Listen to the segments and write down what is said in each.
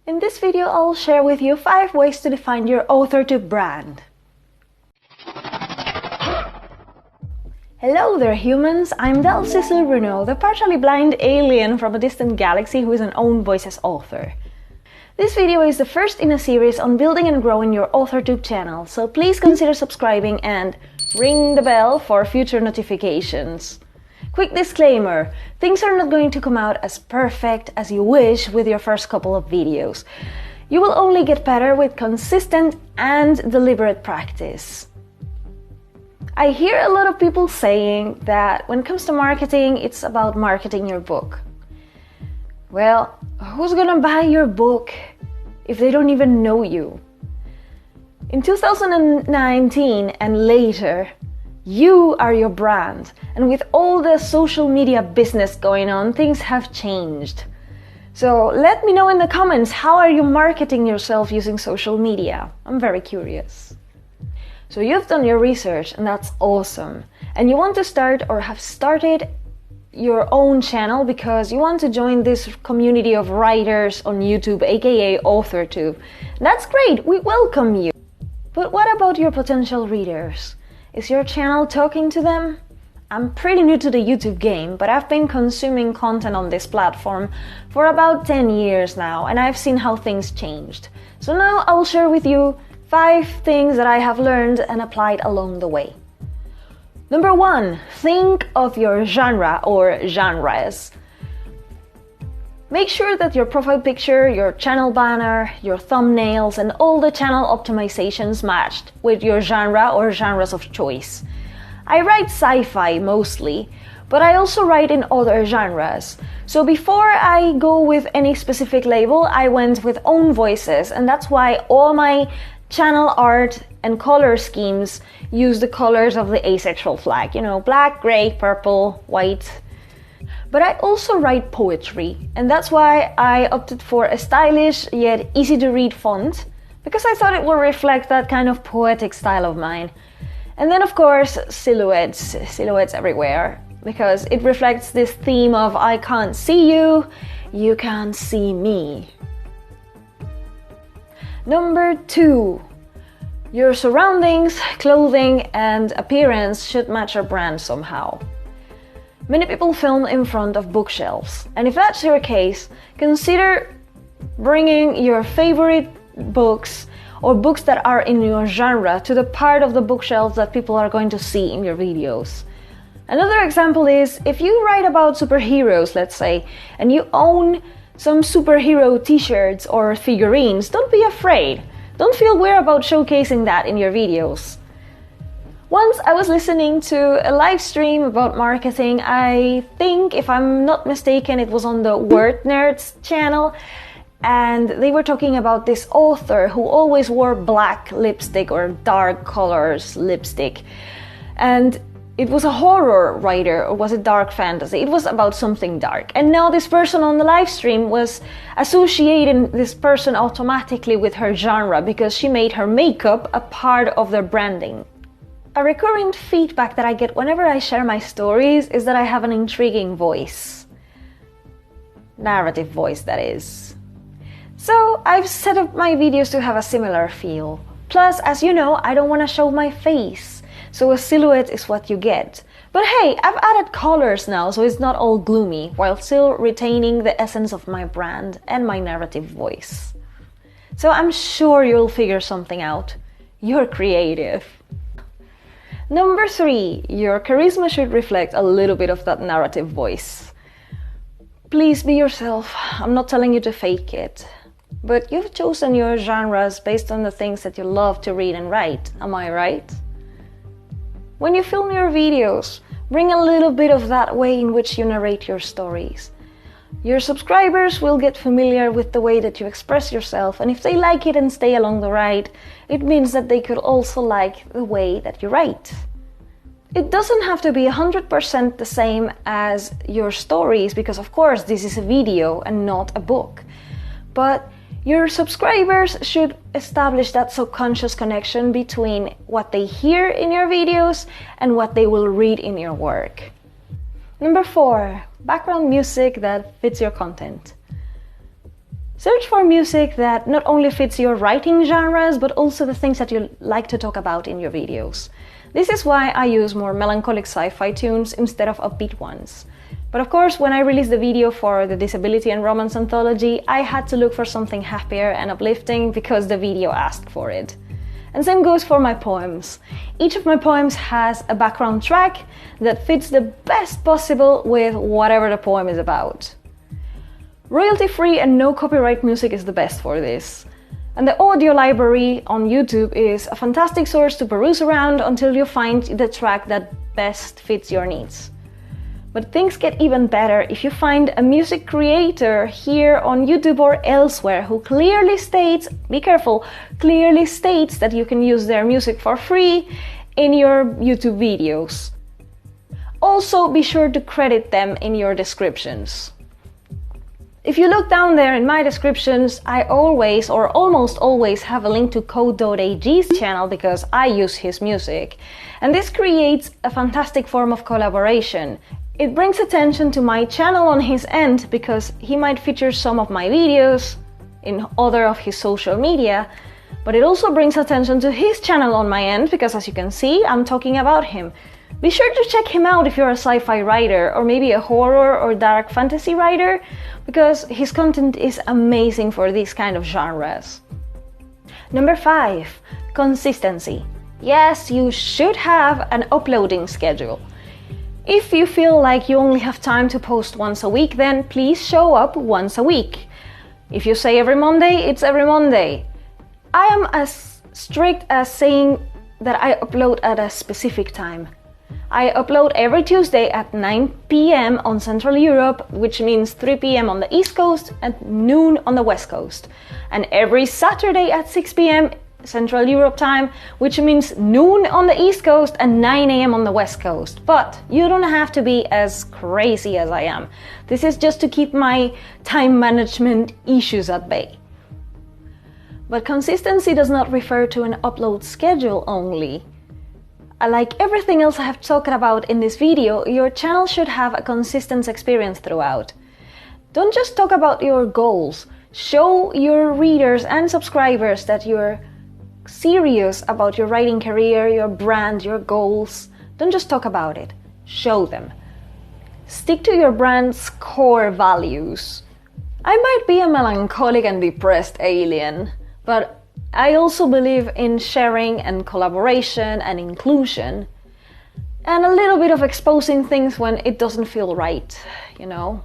In this video, I'll share with you 5 ways to define your AuthorTube brand. Hello there humans, I'm Cecile Bruno, the partially blind alien from a distant galaxy who is an Own Voices author. This video is the first in a series on building and growing your AuthorTube channel, so please consider subscribing and ring the bell for future notifications. Quick disclaimer, things are not going to come out as perfect as you wish with your first couple of videos. You will only get better with consistent and deliberate practice. I hear a lot of people saying that when it comes to marketing, it's about marketing your book. Well, who's gonna buy your book if they don't even know you? In 2019 and later, you are your brand, and with all the social media business going on, things have changed. So let me know in the comments, how are you marketing yourself using social media? I'm very curious. So you've done your research, and that's awesome. And you want to start or have started your own channel because you want to join this community of writers on YouTube, aka AuthorTube. That's great, we welcome you. But what about your potential readers? Is your channel talking to them? I'm pretty new to the YouTube game, but I've been consuming content on this platform for about 10 years now, and I've seen how things changed. So now I will share with you 5 things that I have learned and applied along the way. Number 1, think of your genre or genres. Make sure that your profile picture, your channel banner, your thumbnails, and all the channel optimizations matched with your genre or genres of choice. I write sci-fi mostly, but I also write in other genres. So before I go with any specific label, I went with Own Voices, and that's why all my channel art and color schemes use the colors of the asexual flag. You know, black, gray, purple, white. But I also write poetry, and that's why I opted for a stylish yet easy to read font, because I thought it would reflect that kind of poetic style of mine. And then of course silhouettes everywhere, because it reflects this theme of I can't see you, you can't see me. Number 2, your surroundings, clothing, and appearance should match your brand somehow. Many people film in front of bookshelves, and if that's your case, consider bringing your favorite books or books that are in your genre to the part of the bookshelf that people are going to see in your videos. Another example is if you write about superheroes, let's say, and you own some superhero t-shirts or figurines, don't be afraid. Don't feel weird about showcasing that in your videos. Once I was listening to a live stream about marketing, I think, if I'm not mistaken, it was on the Word Nerds channel, and they were talking about this author who always wore black lipstick or dark colors lipstick. And it was a horror writer, or was it dark fantasy? It was about something dark. And now this person on the live stream was associating this person automatically with her genre because she made her makeup a part of their branding. A recurrent feedback that I get whenever I share my stories is that I have an intriguing voice. Narrative voice, that is. So I've set up my videos to have a similar feel. Plus, as you know, I don't want to show my face, so a silhouette is what you get. But hey, I've added colors now, so it's not all gloomy, while still retaining the essence of my brand and my narrative voice. So I'm sure you'll figure something out. You're creative. Number 3, your charisma should reflect a little bit of that narrative voice. Please be yourself. I'm not telling you to fake it. But you've chosen your genres based on the things that you love to read and write, am I right? When you film your videos, bring a little bit of that way in which you narrate your stories. Your subscribers will get familiar with the way that you express yourself, and if they like it and stay along the ride, it means that they could also like the way that you write. It doesn't have to be 100% the same as your stories, because of course this is a video and not a book. But your subscribers should establish that subconscious connection between what they hear in your videos and what they will read in your work. Number 4, background music that fits your content. Search for music that not only fits your writing genres, but also the things that you like to talk about in your videos. This is why I use more melancholic sci-fi tunes instead of upbeat ones. But of course, when I released the video for the Disability and Romance Anthology, I had to look for something happier and uplifting because the video asked for it. And same goes for my poems. Each of my poems has a background track that fits the best possible with whatever the poem is about. Royalty-free and no copyright music is the best for this. And the audio library on YouTube is a fantastic source to peruse around until you find the track that best fits your needs. But things get even better if you find a music creator here on YouTube or elsewhere who clearly states, be careful, clearly states that you can use their music for free in your YouTube videos. Also, be sure to credit them in your descriptions. If you look down there in my descriptions, I always or almost always have a link to Code.ag's channel because I use his music. And this creates a fantastic form of collaboration. It brings attention to my channel on his end because he might feature some of my videos in other of his social media, but it also brings attention to his channel on my end because, as you can see, I'm talking about him. Be sure to check him out if you're a sci-fi writer or maybe a horror or dark fantasy writer, because his content is amazing for these kind of genres. Number 5, consistency. Yes, you should have an uploading schedule. If you feel like you only have time to post once a week, then please show up once a week. If you say every Monday, it's every Monday. I am as strict as saying that I upload at a specific time. I upload every Tuesday at 9 p.m. on Central Europe, which means 3 p.m. on the East Coast and noon on the West Coast. And every Saturday at 6 p.m. Central Europe time, which means noon on the East Coast and 9 a.m. on the West Coast. But you don't have to be as crazy as I am. This is just to keep my time management issues at bay. But consistency does not refer to an upload schedule only. Like everything else I have talked about in this video, your channel should have a consistent experience throughout. Don't just talk about your goals. Show your readers and subscribers that you're serious about your writing career, your brand, your goals. Don't just talk about it. Show them. Stick to your brand's core values. I might be a melancholic and depressed alien, but I also believe in sharing and collaboration and inclusion, and a little bit of exposing things when it doesn't feel right, you know.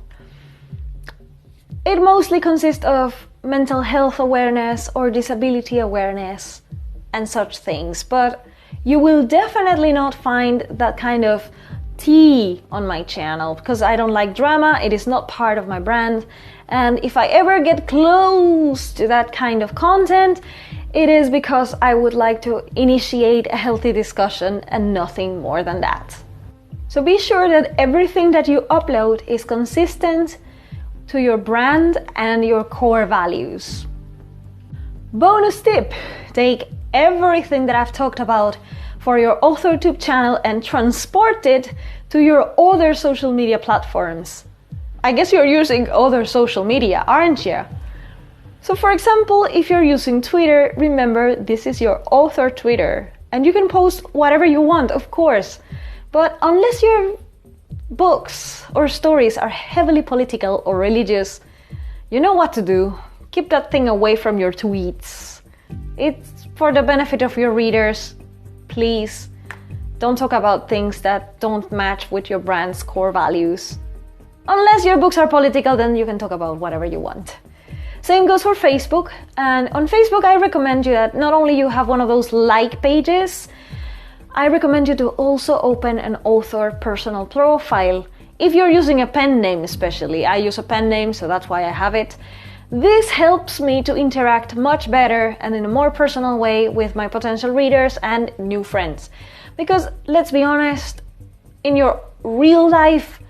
It mostly consists of mental health awareness or disability awareness and such things, but you will definitely not find that kind of tea on my channel because I don't like drama. It is not part of my brand, and if I ever get close to that kind of content, it is because I would like to initiate a healthy discussion and nothing more than that. So be sure that everything that you upload is consistent to your brand and your core values. Bonus tip: take everything that I've talked about for your AuthorTube channel and transport it to your other social media platforms. I guess you're using other social media, aren't you? So for example, if you're using Twitter, remember this is your author Twitter. And you can post whatever you want, of course. But unless your books or stories are heavily political or religious, you know what to do. Keep that thing away from your tweets. It's for the benefit of your readers. Please, don't talk about things that don't match with your brand's core values. Unless your books are political, then you can talk about whatever you want. Same goes for Facebook, and on Facebook I recommend you that not only you have one of those like pages, I recommend you to also open an author personal profile. If you're using a pen name especially, I use a pen name, so that's why I have it. This helps me to interact much better and in a more personal way with my potential readers and new friends. Because let's be honest, in your real life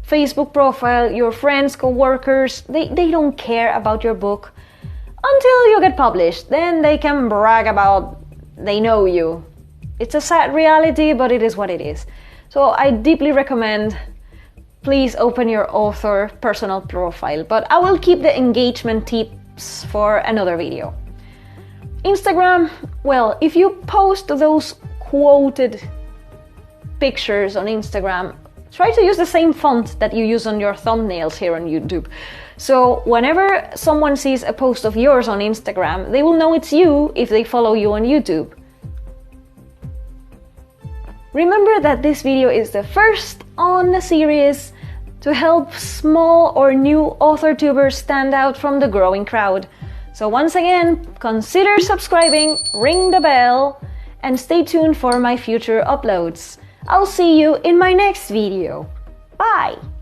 Facebook profile, your friends, co-workers, they don't care about your book until you get published. Then they can brag about they know you. It's a sad reality, but it is what it is. So I deeply recommend, please open your author personal profile. But I will keep the engagement tip tips for another video. Instagram, well, if you post those quoted pictures on Instagram, try to use the same font that you use on your thumbnails here on YouTube. So whenever someone sees a post of yours on Instagram, they will know it's you if they follow you on YouTube. Remember that this video is the first on the series to help small or new AuthorTubers stand out from the growing crowd. So once again, consider subscribing, ring the bell, and stay tuned for my future uploads. I'll see you in my next video. Bye!